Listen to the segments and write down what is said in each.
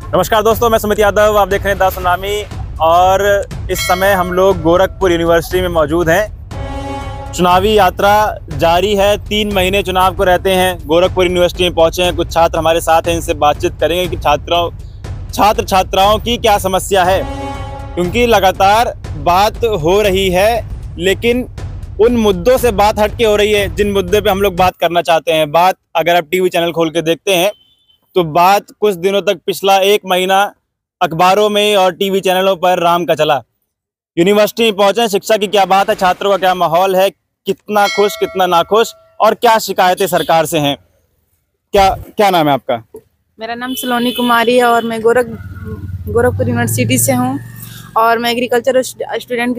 नमस्कार दोस्तों, मैं सुमित यादव, आप देख रहे हैं द सुनामी। और इस समय हम लोग गोरखपुर यूनिवर्सिटी में मौजूद हैं। चुनावी यात्रा जारी है, 3 महीने चुनाव को रहते हैं। गोरखपुर यूनिवर्सिटी में पहुंचे हैं कुछ छात्र हमारे साथ हैं, इनसे बातचीत करेंगे कि छात्र छात्राओं की क्या समस्या है, क्योंकि लगातार बात हो रही है लेकिन उन मुद्दों से बात हटके हो रही है जिन मुद्दे पे हम लोग बात करना चाहते हैं। बात अगर आप टीवी चैनल खोल के देखते हैं तो बात कुछ दिनों तक, पिछला 1 महीना अखबारों में और टीवी चैनलों पर राम का चला। यूनिवर्सिटी में पहुंचे, शिक्षा की क्या बात है, छात्रों का क्या माहौल है, कितना खुश कितना नाखुश और क्या शिकायतें सरकार से हैं। क्या नाम है आपका? मेरा नाम सलोनी कुमारी है और मैं गोरखपुर यूनिवर्सिटी से हूँ और मैं एग्रीकल्चर स्टूडेंट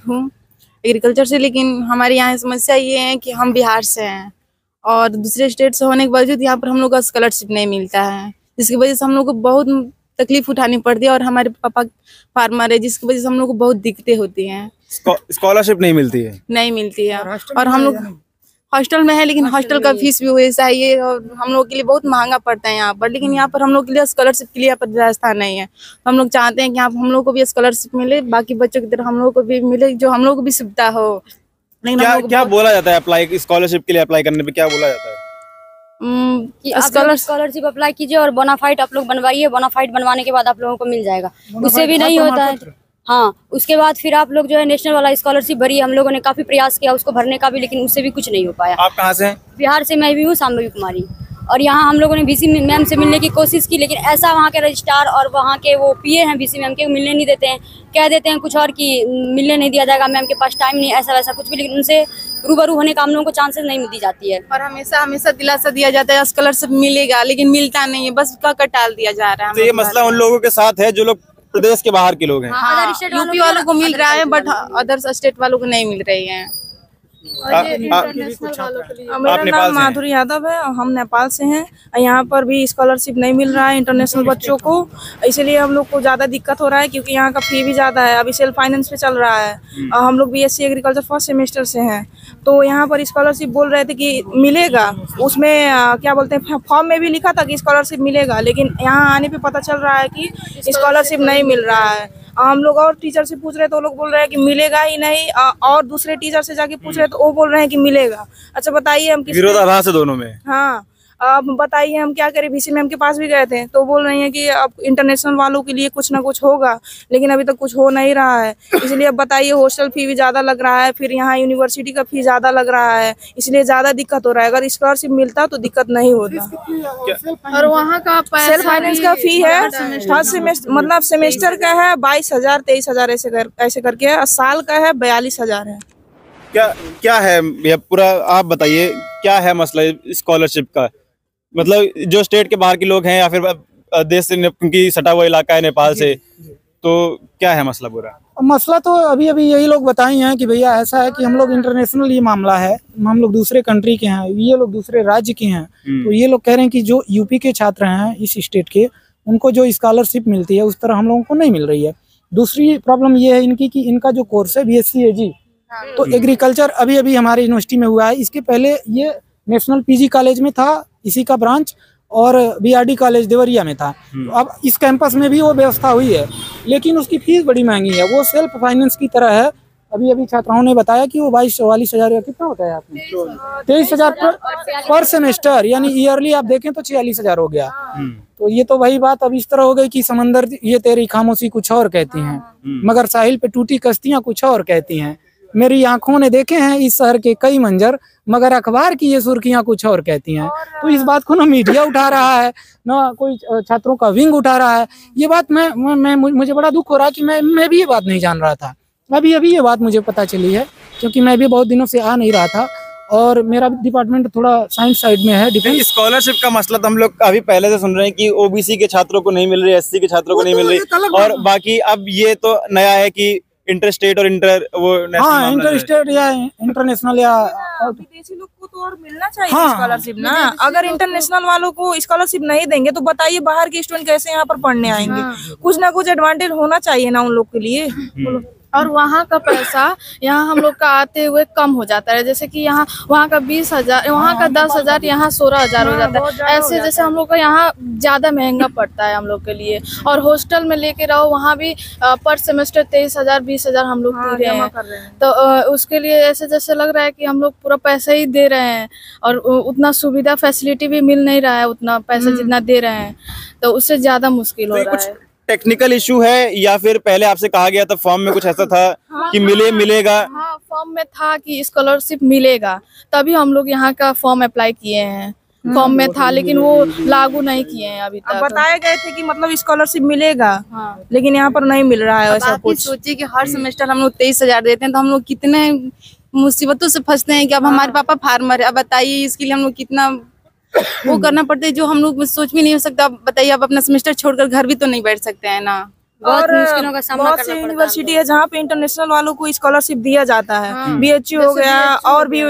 हूँ एग्रीकल्चर से। लेकिन हमारे यहाँ समस्या ये है कि हम बिहार से हैं और दूसरे स्टेट से होने के बावजूद यहाँ पर हम लोग का स्कॉलरशिप नहीं मिलता है, जिसकी वजह से हम लोग को बहुत तकलीफ उठानी पड़ती है। और हमारे पापा फार्मर है, जिसकी वजह से हम लोग को बहुत दिक्कतें होती हैं। स्कॉलरशिप नहीं मिलती है और हम लोग हॉस्टल में है, लेकिन हॉस्टल का फीस भी वैसा ही है और हम लोग के लिए बहुत महंगा पड़ता है यहाँ पर। लेकिन यहाँ पर हम लोग के लिए स्कॉलरशिप के लिए यहाँ पर व्यवस्था नहीं है। तो हम लोग चाहते हैं कि यहाँ हम लोग को भी स्कॉलरशिप मिले, बाकी बच्चों की तरह हम लोग को भी मिले, जो हम लोग को भी सुविधा हो। क्या बोला जाता है अप्लाई स्कॉलरशिप के लिए अप्लाई करने पे, क्या बोला जाता है? स्कॉलरशिप अप्लाई कीजिए और बोनाफाइड आप लोग बनवाइए, बोनाफाइड बनवाने के बाद आप लोगों को मिल जाएगा। उससे भी नहीं होता है, हाँ, उसके बाद फिर आप लोग जो है नेशनल वाला स्कॉलरशिप भरी। हम लोगों ने काफी प्रयास किया उसको भरने का भी, लेकिन उससे भी कुछ नहीं हो पाया। आप कहाँ से हैं? बिहार से मैं भी हूँ, शांभवी कुमारी। और यहाँ हम लोगों ने बीसी मैम से मिलने की कोशिश की, लेकिन ऐसा वहाँ के रजिस्ट्रार और वहाँ के वो पीए हैं बीसी मैम के, मिलने नहीं देते हैं। कह देते हैं कुछ और कि मिलने नहीं दिया जाएगा, मैम के पास टाइम नहीं, ऐसा वैसा कुछ भी। लेकिन उनसे रूबरू होने का हम लोगों को चांसेस नहीं दी जाती है। और हमेशा दिलासा दिया जाता है स्कॉलरशिप मिलेगा, लेकिन मिलता नहीं है, बस उसका टाल दिया जा रहा है। तो ये मसला उन लोगों के साथ है जो लोग प्रदेश के बाहर के लोग हैं। हाँ, यूपी वालों को मिल रहा है बट अदर स्टेट वालों को नहीं मिल रही है। मेरा नाम माधुरी यादव है और हम नेपाल से हैं। यहाँ पर भी स्कॉलरशिप नहीं मिल रहा है इंटरनेशनल बच्चों को, इसलिए हम लोग को ज़्यादा दिक्कत हो रहा है, क्योंकि यहाँ का फी भी ज़्यादा है। अभी सेल्फ फाइनेंस पे चल रहा है और हम लोग बीएससी एग्रीकल्चर फर्स्ट सेमेस्टर से हैं। तो यहाँ पर स्कॉलरशिप बोल रहे थे कि मिलेगा, उसमें क्या बोलते हैं, फॉर्म में भी लिखा था कि स्कॉलरशिप मिलेगा, लेकिन यहाँ आने पे पता चल रहा है कि स्कॉलरशिप नहीं मिल रहा है। हम लोग और टीचर से पूछ रहे हैं तो वो लोग बोल रहे हैं कि मिलेगा ही नहीं, और दूसरे टीचर से जाके पूछ रहे हैं तो वो बोल रहे हैं कि मिलेगा। अच्छा बताइए हम विरोधाभास है दोनों में। हाँ, अब बताइए हम क्या करें। बीसी मैम के पास भी गए थे तो बोल रही हैं कि अब इंटरनेशनल वालों के लिए कुछ ना कुछ होगा, लेकिन अभी तक कुछ हो नहीं रहा है। इसलिए अब बताइए, हॉस्टल फी भी ज़्यादा लग रहा है, फिर यहाँ यूनिवर्सिटी का फी ज़्यादा लग रहा है, इसलिए ज़्यादा दिक्कत हो रहा है। अगर स्कॉलरशिप मिलता तो दिक्कत नहीं होता। और वहाँ का सेल्फ फाइनेंस का फी है फर्स्ट सेमेस्टर, मतलब सेमेस्टर का है 22,000 23,000 ऐसे करके, और साल का है 42,000 है। क्या है ये पूरा, आप बताइए क्या है मसला स्कॉलरशिप का? मतलब जो स्टेट के बाहर के लोग हैं या फिर देश से, क्योंकि सटा हुआ इलाका है नेपाल से, तो क्या है मसला पूरा? मसला तो अभी यही लोग बताए हैं कि भैया ऐसा है कि हम लोग इंटरनेशनल ये मामला है, हम लोग दूसरे कंट्री के हैं, ये लोग दूसरे राज्य के हैं। तो ये लोग कह रहे हैं कि जो यूपी के छात्र हैं इस स्टेट के, उनको जो स्कॉलरशिप मिलती है उस तरह हम लोगों को नहीं मिल रही है। दूसरी प्रॉब्लम ये है इनकी कि इनका जो कोर्स है बीएससी एजी, तो एग्रीकल्चर अभी हमारे यूनिवर्सिटी में हुआ है। इसके पहले ये नेशनल पीजी कॉलेज में था, इसी का ब्रांच, और बीआरडी कॉलेज देवरिया में था। तो अब इस कैंपस में भी वो व्यवस्था हुई है, लेकिन उसकी फीस बड़ी महंगी है, वो सेल्फ फाइनेंस की तरह है। अभी छात्राओं ने बताया कि वो 22-44,000 या कितना होता है आपने 23,000 पर सेमेस्टर, यानी ईयरली आप देखें तो 46,000 हो गया। तो ये तो वही बात अब इस तरह हो गई कि समंदर ये तेरी खामोशी कुछ और कहती हैं, मगर साहिल पे टूटी कश्तियां कुछ और कहती हैं। मेरी आंखों ने देखे हैं इस शहर के कई मंजर, मगर अखबार की ये सुर्खियां कुछ और कहती हैं। तो इस बात को ना मीडिया उठा रहा है, ना कोई छात्रों का विंग उठा रहा है। ये बात मुझे बड़ा दुख हो रहा है कि मैं भी ये बात नहीं जान रहा था। अभी ये बात मुझे पता चली है, क्योंकि मैं भी बहुत दिनों से आ नहीं रहा था और मेरा डिपार्टमेंट थोड़ा साइंस साइड में है, डिफेंस। स्कॉलरशिप का मसला तो हम लोग अभी पहले से सुन रहे हैं कि ओबीसी के छात्रों को नहीं मिल रही, एससी के छात्रों को नहीं मिल रही, और बाकी अब ये तो नया है कि इंटर स्टेट और इंटर स्टेट या इंटरनेशनल या विदेशी लोग को तो और मिलना चाहिए स्कॉलरशिप ना। अगर इंटरनेशनल वालों को स्कॉलरशिप नहीं देंगे तो बताइए बाहर के स्टूडेंट कैसे यहाँ पर पढ़ने आएंगे। कुछ ना कुछ एडवांटेज होना चाहिए ना उन लोग के लिए। और वहाँ का पैसा यहाँ हम लोग का आते हुए कम हो जाता है। जैसे कि यहाँ वहाँ का 20,000, वहाँ का 10,000, यहाँ 16,000 हो जाता है। ऐसे जैसे हम लोग का यहाँ ज़्यादा महंगा पड़ता है हम लोग के लिए। और हॉस्टल में लेके रहो, वहाँ भी पर सेमेस्टर 23,000 20,000 हम लोग दे रहे हैं। तो उसके लिए ऐसे जैसे लग रहा है कि हम लोग पूरा पैसा ही दे रहे हैं और उतना सुविधा फैसिलिटी भी मिल नहीं रहा है उतना पैसा जितना दे रहे हैं, तो उससे ज़्यादा मुश्किल हो रहा है। टेक्निकल इशू है या फिर पहले आपसे कहा गया था फॉर्म में कुछ ऐसा था कि मिलेगा? हाँ, फॉर्म में था कि स्कॉलरशिप मिलेगा, तभी हम लोग यहाँ का फॉर्म अप्लाई किए हैं। फॉर्म में था लेकिन वो लागू नहीं किए हैं अभी तक। बताए गए थे कि मतलब स्कॉलरशिप मिलेगा, लेकिन यहाँ पर नहीं मिल रहा है ऐसा कुछ। सोचिए कि हर सेमेस्टर हम लोग 23,000 देते हैं, तो हम लोग कितने मुसीबतों से फंसते हैं कि अब हमारे पापा फार्मर है। अब बताइए इसके लिए हम लोग कितना वो करना पड़ता है जो हम लोग सोच भी नहीं हो सकता। बताइए आप अपना सेमेस्टर छोड़कर घर भी तो नहीं बैठ सकते हैं ना। और मुश्किलों का सामना बहुत सी यूनिवर्सिटी है जहाँ पे इंटरनेशनल वालों को स्कॉलरशिप दिया जाता है। BHU हो गया और भी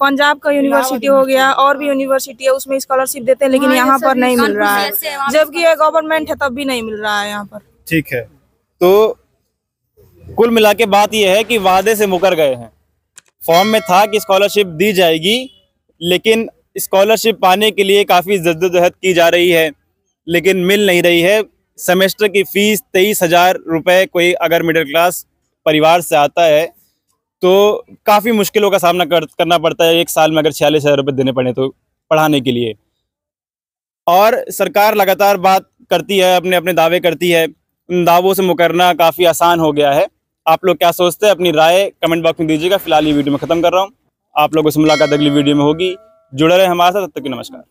पंजाब का यूनिवर्सिटी हो गया और भी यूनिवर्सिटी है, उसमें स्कॉलरशिप देते हैं, लेकिन यहाँ पर नहीं मिल रहा है। जबकि ये गवर्नमेंट है तब भी नहीं मिल रहा है यहाँ पर। ठीक है, तो कुल मिला के बात यह है कि वादे से मुकर गए हैं। फॉर्म में था कि स्कॉलरशिप दी जाएगी, लेकिन स्कॉलरशिप पाने के लिए काफ़ी जद्दोजहद की जा रही है, लेकिन मिल नहीं रही है। सेमेस्टर की फ़ीस 23,000 रुपये कोई अगर मिडिल क्लास परिवार से आता है तो काफ़ी मुश्किलों का सामना करना पड़ता है। एक साल में अगर 46,000 रुपये देने पड़े तो पढ़ाने के लिए। और सरकार लगातार बात करती है, अपने अपने दावे करती है, उन दावों से मुकरना काफ़ी आसान हो गया है। आप लोग क्या सोचते हैं अपनी राय कमेंट बॉक्स में दीजिएगा। फिलहाल ये वीडियो में ख़त्म कर रहा हूँ। आप लोगों से मुलाकात अगली वीडियो में होगी। जुड़े रहे हमारे साथ, तब तक के नमस्कार।